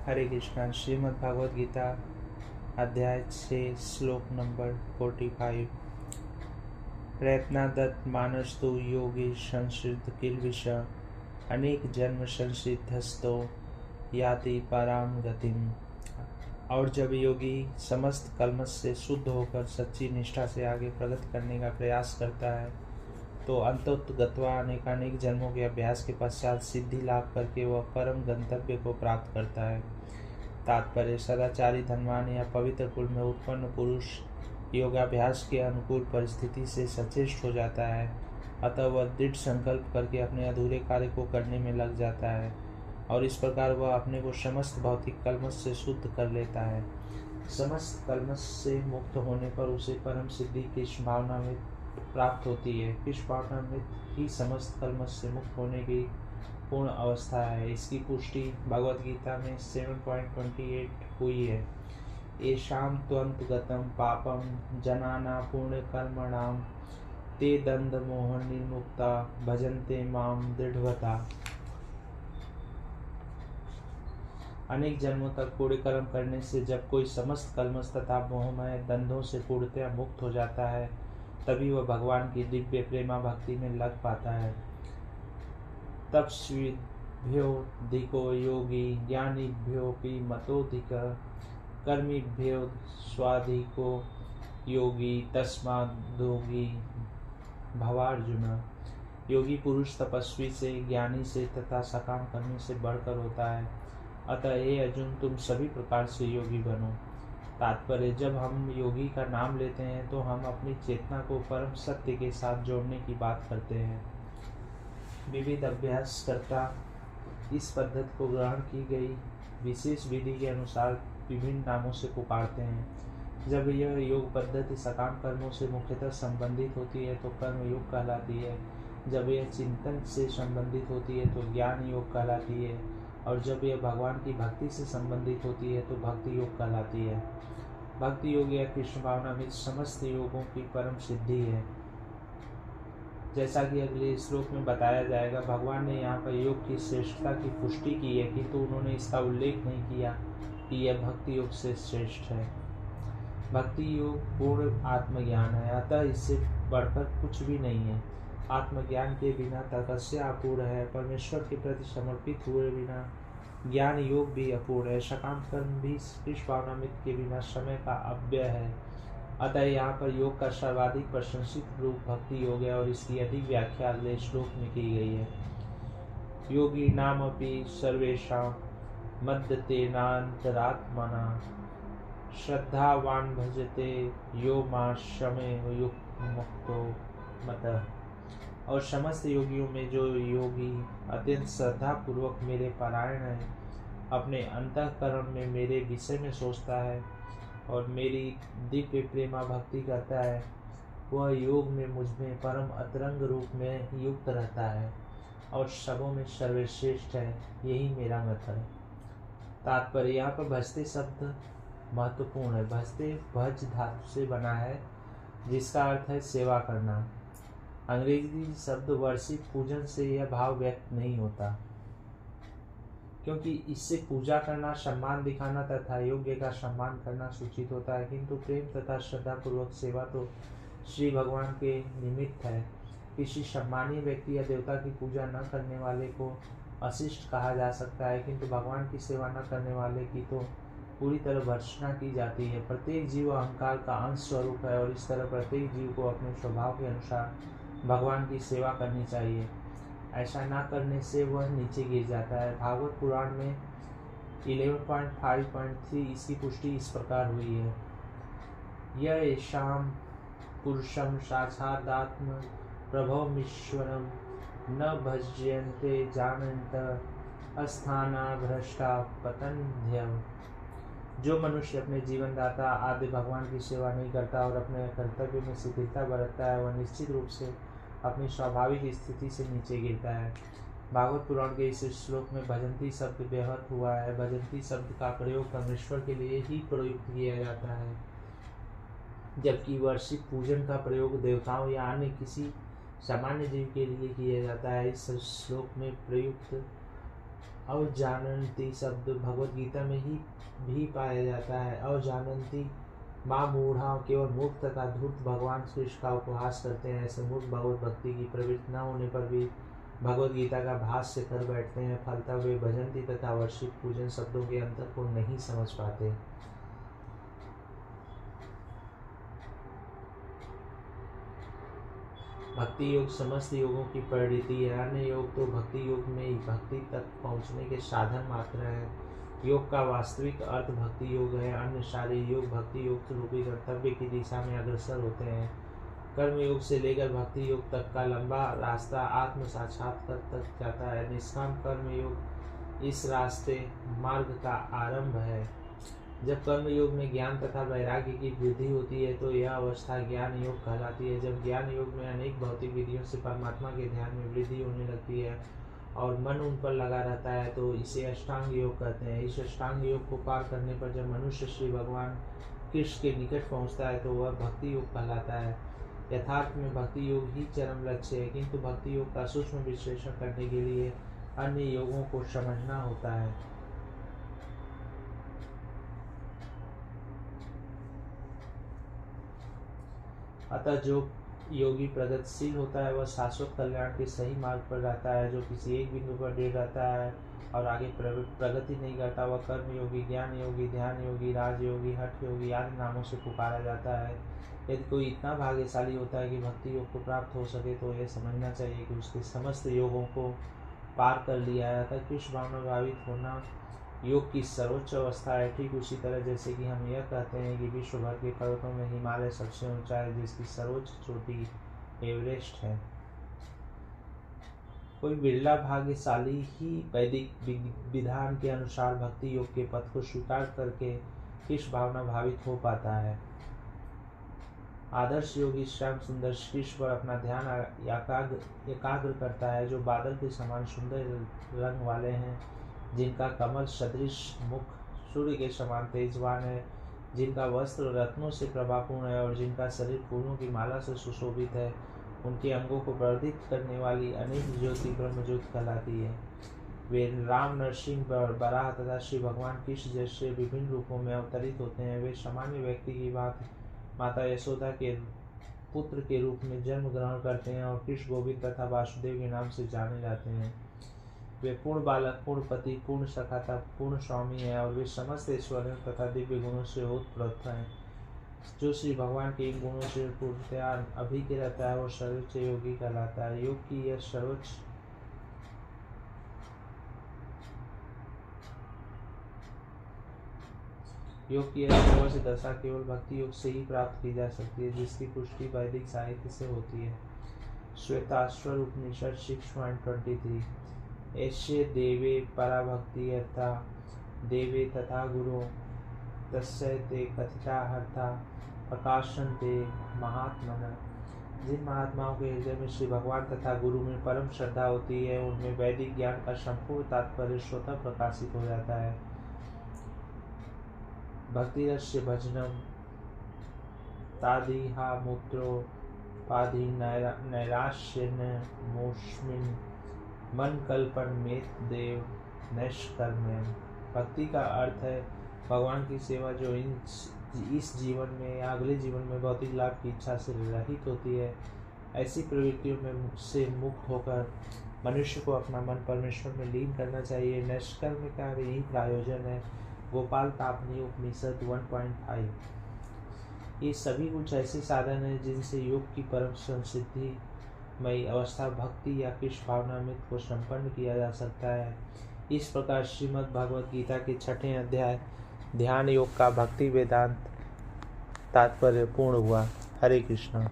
हरे कृष्णा। श्रीमद् भागवत गीता अध्याय 6 श्लोक नंबर 45। प्रयत्नादत् मानस्तु योगी संसिद्ध किल्बिष अनेक जन्म संसिद्धस्तो याति पराम गतिम। और जब योगी समस्त कल्मश से शुद्ध होकर सच्ची निष्ठा से आगे प्रगति करने का प्रयास करता है तो अंतोत्गत्वा अनेकानेक जन्मों के अभ्यास के पश्चात सिद्धि लाभ करके वह परम गंतव्य को प्राप्त करता है। तात्पर्य: सदाचारी धनवान या पवित्र कुल में उत्पन्न पुरुष योगाभ्यास के अनुकूल परिस्थिति से सचेष्ट हो जाता है, अतः वह दृढ़ संकल्प करके अपने अधूरे कार्य को करने में लग जाता है और इस प्रकार वह अपने को समस्त भौतिक कल्मश से शुद्ध कर लेता है। समस्त कल्मश से मुक्त होने पर उसे परम सिद्धि किस भावना में प्राप्त होती है। किस भावना में ही समस्त कल्मश से मुक्त होने की पूर्ण अवस्था है। इसकी पुष्टि भगवद गीता में 7.28 हुई है। येषां त्वन्तगतं पापं जनाना पुण्य कर्मणां ते दंड मोह निर्मुक्ता भजन्ते माम दृढ़वता। अनेक जन्मों तक पुण्य कर्म करने से जब कोई समस्त कल्मश तथा मोहमय दंडों से पूर्णतया मुक्त हो जाता है तभी वह भगवान की दिव्य प्रेमा भक्ति में लग पाता है। तपस्विभ्योऽधिको योगी ज्ञानिभ्योऽपि मतोऽधिक कर्मिभ्यो स्वाधिको योगी तस्माद्योगी भवार्जुन। योगी पुरुष तपस्वी से, ज्ञानी से तथा सकाम कर्मी से बढ़कर होता है, अतः हे अर्जुन तुम सभी प्रकार से योगी बनो। तात्पर्य: जब हम योगी का नाम लेते हैं तो हम अपनी चेतना को परम सत्य के साथ जोड़ने की बात करते हैं। विविध अभ्यास करता इस पद्धति को ग्रहण की गई विशेष विधि के अनुसार विभिन्न नामों से पुकारते हैं। जब यह योग पद्धति सकाम कर्मों से मुख्यतः संबंधित होती है तो कर्म योग कहलाती है। जब यह चिंतन से संबंधित होती है तो ज्ञान योग कहलाती है और जब यह भगवान की भक्ति से संबंधित होती है तो भक्ति योग कहलाती है। भक्ति योग या कृष्ण भावना में समस्त योगों की परम सिद्धि है। जैसा कि अगले श्लोक में बताया जाएगा, भगवान ने यहाँ पर योग की श्रेष्ठता की पुष्टि की है किंतु उन्होंने इसका उल्लेख नहीं किया कि यह भक्ति योग से श्रेष्ठ है। भक्ति योग पूर्ण आत्मज्ञान है, अतः इससे बढ़कर कुछ भी नहीं है। आत्मज्ञान के बिना तपस्या अपूर्ण है। परमेश्वर के प्रति समर्पित हुए बिना ज्ञान योग भी अपूर्ण है। सकाम कर्म भी कृष्ण भावनामृत के बिना समय का अव्यय है। अतः यहाँ पर योग का सर्वाधिक प्रशंसित रूप भक्ति योग है और इसकी अधिक व्याख्या अगले श्लोक में की गई है। योगी नाम अपि सर्वेषां मद्यतेनान्तरात्मना श्रद्धावान भजते यो माश्रमे युक्तो मतः। और समस्त योगियों में जो योगी अत्यंत श्रद्धा पूर्वक मेरे परायण है, अपने अंतःकरण में मेरे विषय में सोचता है और मेरी दिव्य प्रेमा भक्ति करता है, वह योग में मुझ में परम अतरंग रूप में युक्त रहता है और सबों में सर्वश्रेष्ठ है। यही मेरा मत है। तात्पर्य: यहाँ पर भजते शब्द महत्वपूर्ण है। भजते भज धातु से बना है जिसका अर्थ है सेवा करना। अंग्रेजी शब्द वर्शिप पूजन से यह भाव व्यक्त नहीं होता क्योंकि इससे पूजा करना, सम्मान दिखाना तथा योग्य का सम्मान करना सूचित होता है, किंतु प्रेम तथा श्रद्धा पूर्वक सेवा तो श्री भगवान के निमित्त है। किसी सम्मानीय व्यक्ति या देवता की पूजा न करने वाले को अशिष्ट कहा जा सकता है, किंतु भगवान की सेवा न करने वाले की तो पूरी तरह भर्त्सना की जाती है। प्रत्येक जीव अहंकार का अंश स्वरूप है और इस तरह प्रत्येक जीव को अपने स्वभाव के अनुसार भगवान की सेवा करनी चाहिए। ऐसा ना करने से वह नीचे गिर जाता है। भागवत पुराण में 11.5.3 इसकी पुष्टि इस प्रकार हुई है। यह येषां पुरुषं साक्षादात्म प्रभवमीश्वरं न भज्यन्ते जानन्त अस्थाना भ्रष्टा पतन्त्यः। जो मनुष्य अपने जीवनदाता आदि भगवान की सेवा नहीं करता और अपने कर्तव्य में शिथिलता बरतता है, वह निश्चित रूप से अपनी स्वाभाविक स्थिति से नीचे गिरता है। भागवत पुराण के इस श्लोक में भजंती शब्द व्यवहृत हुआ है। भजंती शब्द का प्रयोग परमेश्वर के लिए ही प्रयुक्त किया जाता है, जबकि वर्षिक पूजन का प्रयोग देवताओं या अन्य किसी सामान्य जीव के लिए किया जाता है। इस श्लोक में प्रयुक्त अवजानन्ति शब्द भगवत गीता में ही भी पाया जाता है। अवजानन्ति माँ मूढ़ा, केवल मूर्ख तथा धूर्त भगवान कृष्ण का उपहास करते हैं। ऐसे मूर्ख भगवत भक्ति की प्रवृत्ति न होने पर भी भगवत गीता का भाष्य कर बैठते हैं। फलतः वे भजंती तथा वर्षित पूजन शब्दों के अंतर को नहीं समझ पाते। भक्ति योग समस्त योगों की परिणति है। अन्य योग तो भक्ति योग में ही भक्ति तक पहुँचने के साधन मात्र है। योग का वास्तविक अर्थ भक्ति योग है। अन्य सारे योग भक्ति योग रूपी कर्तव्य की दिशा में अग्रसर होते हैं। कर्म योग से लेकर भक्ति योग तक का लंबा रास्ता आत्म साक्षात्कार तक जाता है। निष्काम कर्म योग इस रास्ते मार्ग का आरंभ है। जब कर्म योग में ज्ञान तथा वैराग्य की वृद्धि होती है तो यह अवस्था ज्ञान योग कहलाती है। जब ज्ञान योग में अनेक भौतिक विधियों से परमात्मा के ध्यान में वृद्धि होने लगती है और मन उन पर लगा रहता है तो इसे अष्टांग योग कहते हैं। इस अष्टांग योग को पार करने पर जब मनुष्य श्री भगवान कृष्ण के निकट पहुंचता है तो वह भक्ति योग कहलाता है। यथार्थ में भक्ति योग ही चरम लक्ष्य है, किंतु भक्ति योग का सूक्ष्म विश्लेषण करने के लिए अन्य योगों को समझना होता है। अतः जो योगी प्रगतिशील होता है वह शाश्वत कल्याण के सही मार्ग पर रहता है। जो किसी एक बिंदु पर डेढ़ रहता है और आगे प्रगति नहीं करता वह कर्म योगी, ज्ञान योगी, ध्यान योगी, राजयोगी, हठ योगी आदि नामों से पुकारा जाता है। यदि कोई इतना भाग्यशाली होता है कि भक्ति योग को प्राप्त हो सके तो यह समझना चाहिए कि उसके समस्त योगों को पार कर लिया है। अतः कृष्ण भावना भावित होना योग की सर्वोच्च अवस्था है। ठीक उसी तरह जैसे कि हम यह कहते हैं कि विश्व भर के पर्वतों में हिमालय सबसे ऊंचा है, जिसकी सर्वोच्च चोटी एवरेस्ट है। कोई बिरला भाग्यशाली ही वैदिक विधान के अनुसार भक्ति योग के पथ को स्वीकार करके कृष्ण भावना भावित हो पाता है। आदर्श योगी श्याम सुंदर कृष्ण पर अपना ध्यान एकाग्र करता है, जो बादल के समान सुंदर रंग वाले हैं, जिनका कमल सदृश मुख सूर्य के समान तेजवान है, जिनका वस्त्र रत्नों से प्रभापूर्ण है और जिनका शरीर फूलों की माला से सुशोभित है। उनके अंगों को वर्धित करने वाली अनेक ज्योति ब्रह्म ज्योति कहलाती है। वे राम, नरसिंह, बराह तथा श्री भगवान कृष्ण जैसे विभिन्न रूपों में अवतरित होते हैं। वे सामान्य व्यक्ति की बात माता यशोदा के पुत्र के रूप में जन्म ग्रहण करते हैं और कृष्ण, गोविंद तथा वासुदेव के नाम से जाने जाते हैं। वे पूर्ण बालक, पूर्ण पति, पूर्ण सखा तथा पूर्ण स्वामी है और वे समस्त ऐश्वर्य तथा दिव्य गुणों से ओतप्रोत हैं। जो श्री भगवान के इन गुणों से पूर्णतया अभी के रहता है वो सर्वोच्च योगी कहलाता है। योग की यह सर्वोच्च दशा केवल भक्ति योग से ही प्राप्त की जा सकती है, जिसकी पुष्टि वैदिक साहित्य से होती है। श्वेताश्वर उपनिषद 6.23 ऐसे देवे पराभक्ति अर्था देवे तथा गुरु तस्य ते कथिता अर्था प्रकाशन्ते महात्मन। जिन महात्माओं के हृदय में श्री भगवान तथा गुरु में परम श्रद्धा होती है उनमें वैदिक ज्ञान का संपूर्ण तात्पर्य स्वतः प्रकाशित हो जाता है। भक्ति रस्य भजनम तादिहा मूत्रो पाधि नैराश्यन मोस्मिन मन कल्पन मेत देव नैष्कर्म्यम। भक्ति का अर्थ है भगवान की सेवा जो इस जीवन में या अगले जीवन में भौतिक लाभ की इच्छा से रहित होती है। ऐसी प्रवृत्तियों में से मुक्त होकर मनुष्य को अपना मन परमेश्वर में लीन करना चाहिए। नैष्कर्म्य का यही प्रयोजन है। गोपाल तापनी उपनिषद 1.5। ये सभी कुछ ऐसे साधन हैं जिनसे योग की परम संसिद्धि मई अवस्था भक्ति या कृष्ण भावनामृत को संपन्न किया जा सकता है। इस प्रकार श्रीमद् भगवद गीता के 6ठे अध्याय ध्यान योग का भक्ति वेदांत तात्पर्य पूर्ण हुआ। हरे कृष्णा।